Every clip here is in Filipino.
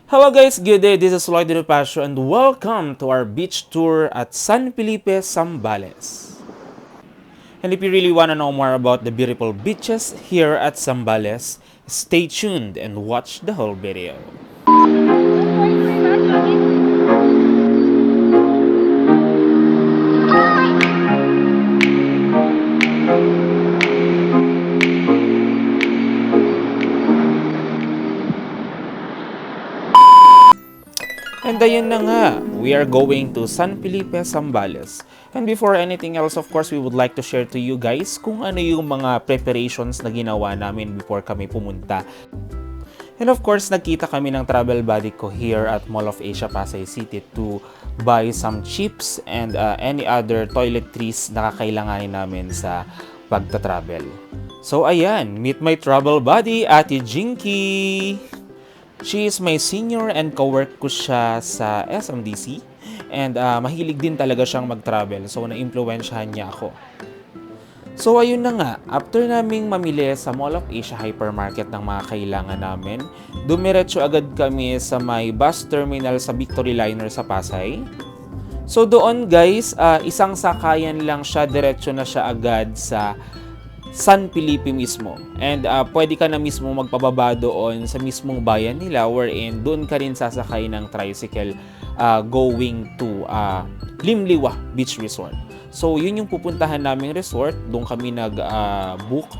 Hello guys, good day. This is Lloyd Pasio and welcome to our beach tour at San Felipe, Zambales. And if you really want to know more about the beautiful beaches here at Zambales, stay tuned and watch the whole video. And ayun na nga, we are going to San Felipe, Zambales. And before anything else, of course, we would like to share to you guys kung ano yung mga preparations na ginawa namin before kami pumunta. And of course, nagkita kami ng travel buddy ko here at Mall of Asia, Pasay City to buy some chips and any other toiletries na kakailanganin namin sa pagta-travel. So ayan, meet my travel buddy, Ate Jinky! She is my senior and co-work ko siya sa SMDC and mahilig din talaga siyang mag-travel, so na-impluwensyahan niya ako. So ayun na nga, after naming mamili sa Mall of Asia Hypermarket ng mga kailangan namin, dumiretso agad kami sa may bus terminal sa Victory Liner sa Pasay. So doon guys, isang sakayan lang siya, diretso na siya agad sa San Felipe mismo. And pwede ka na mismo magpababa doon sa mismong bayan nila wherein doon ka rin sasakay ng tricycle going to Limliwa Beach Resort. So yun yung pupuntahan naming resort, doon kami nag-book.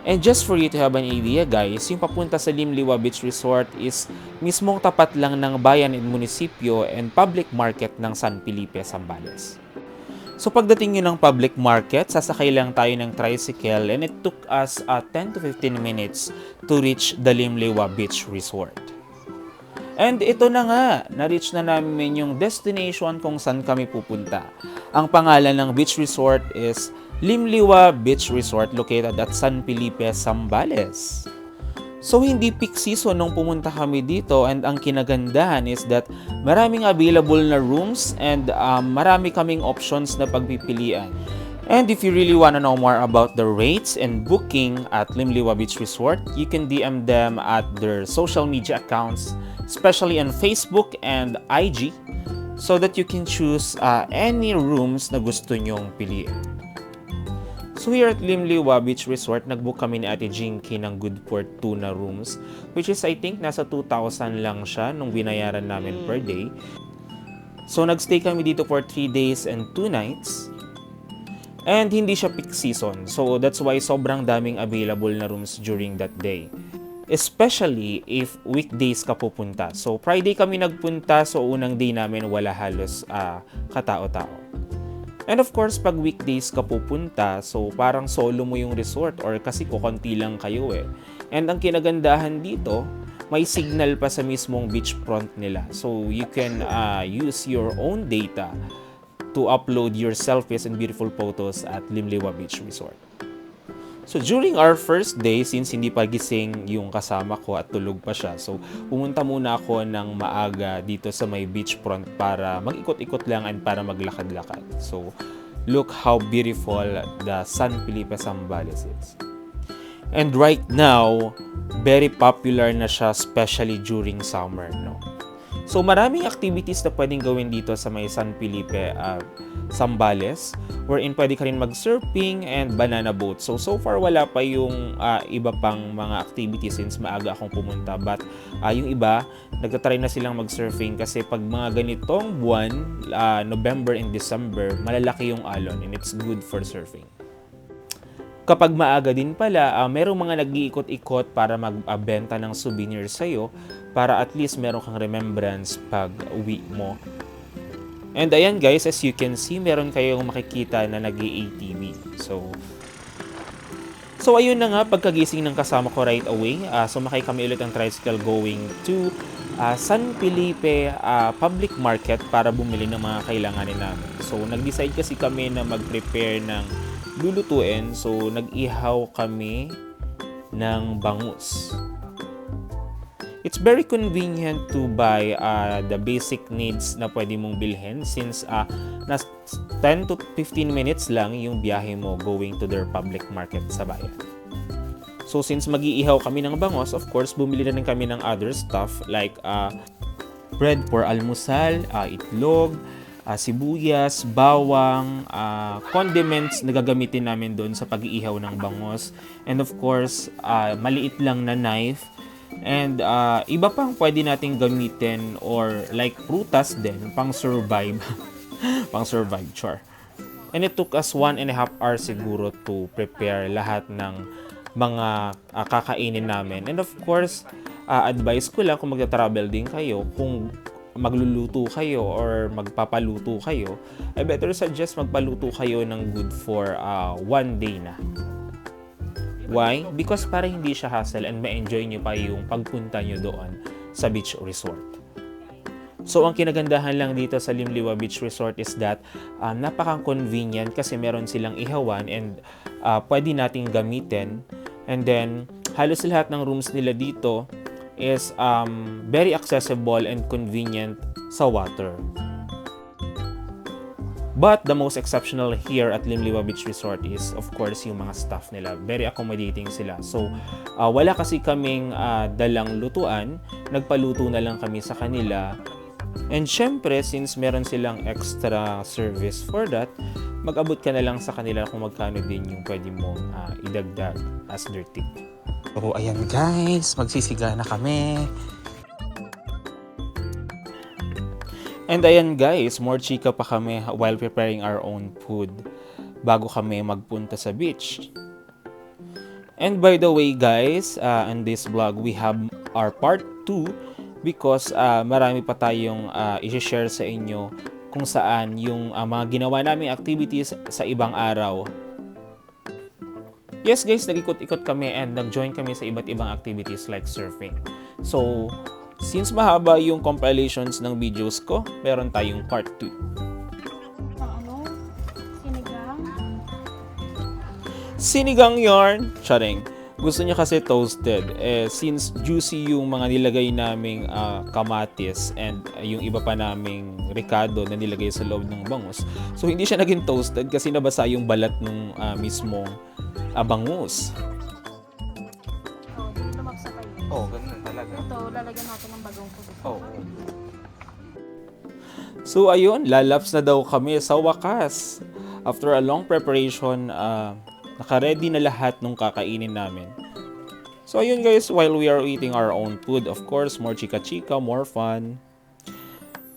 And just for you to have an idea guys, yung papunta sa Limliwa Beach Resort is mismong tapat lang ng bayan and munisipyo and public market ng San Felipe, Zambales. So pagdating nyo ng public market, sasakay lang tayo ng tricycle and it took us 10 to 15 minutes to reach the Limliwa Beach Resort. And ito na nga, na-reach na namin yung destination kung saan kami pupunta. Ang pangalan ng beach resort is Limliwa Beach Resort located at San Felipe, Zambales. So hindi peak season nung pumunta kami dito and ang kinagandahan is that maraming available na rooms and marami kaming options na pagpipilian. And if you really want to know more about the rates and booking at Limliwa Beach Resort, you can DM them at their social media accounts, especially on Facebook and IG, so that you can choose any rooms na gusto nyong piliin. So here at Limliwa Beach Resort, nag-book kami ni Ate Jinky ng Goodport 2 na rooms, which is I think nasa 2,000 lang siya nung binayaran namin per day. So nagstay kami dito for 3 days and 2 nights. And hindi siya peak season, so that's why sobrang daming available na rooms during that day. Especially if weekdays ka pupunta. So Friday kami nagpunta, so unang day namin wala halos katao-tao. And of course, pag weekdays ka pupunta, so parang solo mo yung resort or kasi kukunti lang kayo eh. And ang kinagandahan dito, may signal pa sa mismong beachfront nila. So you can use your own data to upload your selfies and beautiful photos at Limliwa Beach Resort. So during our first day, since hindi pa gising yung kasama ko at tulog pa siya, so pumunta muna ako ng maaga dito sa may beachfront para mag-ikot-ikot lang and para maglakad-lakad. So look how beautiful the San Felipe, Zambales is. And right now, very popular na siya, especially during summer, no? So maraming activities na pwedeng gawin dito sa may San Felipe, Zambales, wherein pwede ka rin mag-surfing and banana boat. So far wala pa yung iba pang mga activities since maaga akong pumunta. But yung iba, nagtatry na silang mag-surfing kasi pag mga ganitong buwan, November and December, malalaki yung alon and it's good for surfing. Kapag maaga din pala, merong mga nag-iikot-ikot para magbenta ng souvenirs sa'yo para at least meron kang remembrance pag uwi mo. And ayan guys, as you can see, meron kayong makikita na nag-ATV. So ayun na nga, pagkagising ng kasama ko right away, sumakay kami ulit ang tricycle going to San Felipe Public Market para bumili ng mga kailanganin namin. So nag-decide kasi kami na mag-prepare ng lulutuin. So nag-ihaw kami ng bangus. It's very convenient to buy the basic needs na pwede mong bilhin since na 10 to 15 minutes lang yung biyahe mo going to their public market sa bayan. So since mag-iihaw kami ng bangos, of course, bumili na rin kami ng other stuff like bread for almusal, itlog, sibuyas, bawang, condiments na gagamitin namin doon sa pag-iihaw ng bangos. And of course, maliit lang na knife. And iba pang pwede nating gamitin or like prutas din, pang survive. Pang survive, char. And it took us 1.5 hours siguro to prepare lahat ng mga kakainin namin. And of course, advice ko lang kung magta-travel din kayo, kung magluluto kayo or magpapaluto kayo, I better suggest magpaluto kayo ng good for 1 day na. Why? Because para hindi siya hassle and ma-enjoy nyo pa yung pagpunta nyo doon sa beach resort. So, ang kinagandahan lang dito sa Limliwa Beach Resort is that napaka-convenient kasi meron silang ihawan and pwede nating gamitin. And then, halos lahat ng rooms nila dito is very accessible and convenient sa water. But the most exceptional here at Limliwa Beach Resort is, of course, yung mga staff nila. Very accommodating sila. So, wala kasi kaming dalang lutuan. Nagpaluto na lang kami sa kanila. And syempre, since meron silang extra service for that, mag-abot ka na lang sa kanila kung magkano din yung pwede mong idagdag as their tip. So, ayan guys, magsisiga na kami. And ayan guys, more chika pa kami while preparing our own food bago kami magpunta sa beach. And by the way guys, in this vlog, we have our part 2 because marami pa tayong i-share sa inyo kung saan yung mga ginawa naming activities sa ibang araw. Yes guys, nag-ikot-ikot kami and nag-join kami sa iba't ibang activities like surfing. So, since mahaba yung compilations ng videos ko, meron tayong part 2. Sinigang? Sinigang yarn! Charing. Gusto niya kasi toasted. Since juicy yung mga nilagay naming kamatis and yung iba pa naming ricado na nilagay sa loob ng bangus. So, hindi siya naging toasted kasi nabasa yung balat ng mismong bangus. Dito lumabsa kayo. Ganun talaga. Ito, lalagyan natin ng bagong kubo. So, ayun, lalaps na daw kami sa wakas. After a long preparation, naka-ready na lahat nung kakainin namin. So ayun guys, while we are eating our own food, of course, more chika-chika, more fun.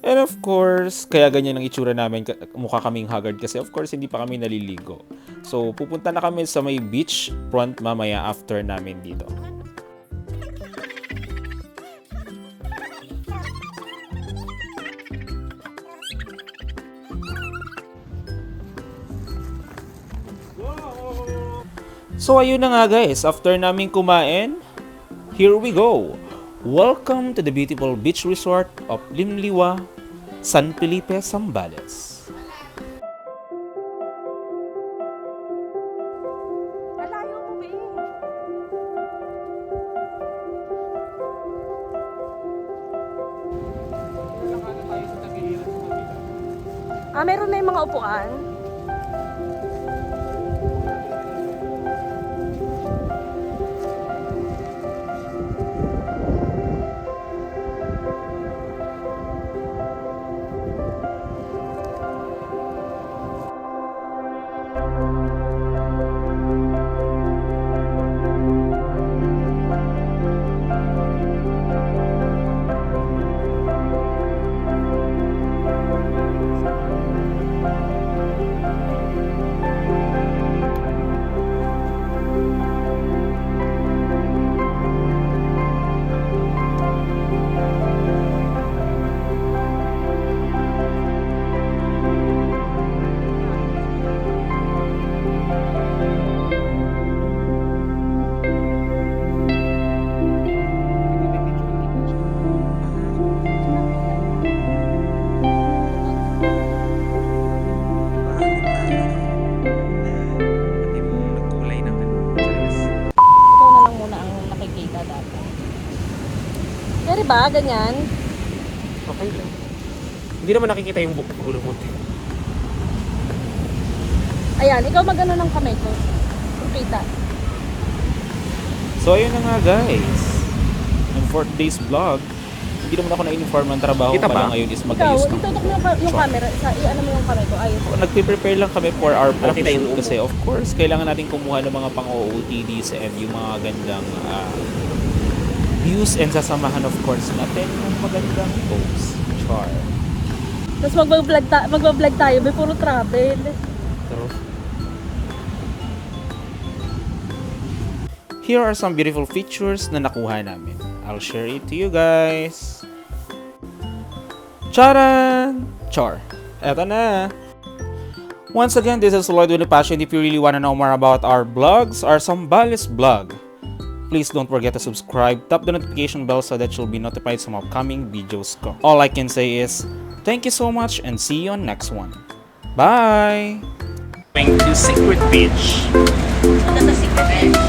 And of course, kaya ganyan ang itsura namin, mukha kaming haggard kasi of course, hindi pa kami naliligo. So pupunta na kami sa may beach front mamaya after namin dito. So ayun na nga guys, after namin kumain, here we go! Welcome to the beautiful beach resort of Limliwa, San Felipe, Zambales. Malayo mo, be. Meron na yung mga upuan. Ba? Ganyan? Okay lang. Hindi naman nakikita yung ulo mo. Ayan, ikaw magano ng kamay ko. Kita. So ayun na nga guys. And for today's vlog, hindi naman ako na-inform ng trabaho Kita pala ba? ngayon is Ikaw, mag-ayos ng itutok mo yung camera. Ano mo yung camera ko? Ayos. nagpe-prepare lang kami for our Para kita photoshoot yung kasi of course kailangan natin kumuha ng mga pang-OOTDs and yung mga gandang views and sasamahan of course natin yung magandang posts. Char. Tapos magbablog tayo. May puro travel. Here are some beautiful pictures na nakuha namin. I'll share it to you guys. Charan! Char. Eto na. Once again, this is Lloyd with a Passion. If you really want to know more about our vlogs, our Sambales vlog, please don't forget to subscribe, tap the notification bell so that you'll be notified sa upcoming videos ko. All I can say is, thank you so much and see you on next one. Bye! Going to Secret Beach. Punta sa secret.